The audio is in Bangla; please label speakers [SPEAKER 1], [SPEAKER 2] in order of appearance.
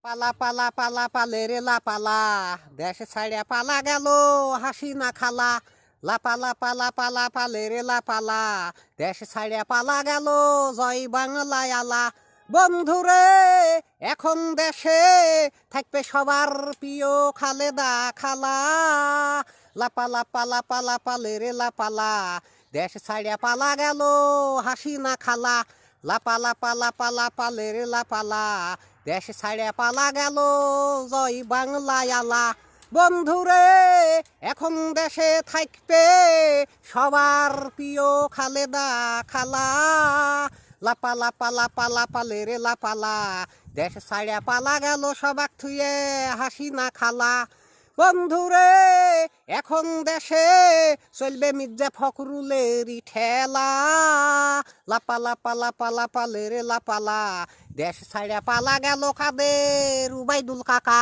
[SPEAKER 1] পালা পালা পালা পালে রে লাপালা, দেশ ছাড়িয়া পালা গেল হাসি না খালা। লাপালা পালা পালা পালে রে লাপালা, দেশ ছাড়িয়া পালা গেল জয় বাংলায় আলা। বন্ধুরে এখন দেশে থাকবে সবার প্রিয় খালেদা খালা। লাপালা পালা পালা পালে রে লাপালা, দেশ ছাড়িয়া পালা গেল হাসি না খালা। লাপালা পালা পালা পালে রে লাপালা, দেশ ছাড়িয়া পালা গেল জয় বাংলায় আলা। বন্ধুরে এখন দেশে থাকবে সবার প্রিয় খালেদা খালা। লাপালা পালা পালা পালে রে লাপালা, দেশ ছাড়িয়া পালা গেল সবাক থুয়ে হাসি না খালা। বন্ধুরে এখন দেশে চলবে মির্জা ফখরুলেরই ঠেলা। লাপালা পালা পালা পালে রে লাপালা, দেশ ছাড়িয়া পালা গেল কাদের উবাইদুল কাকা।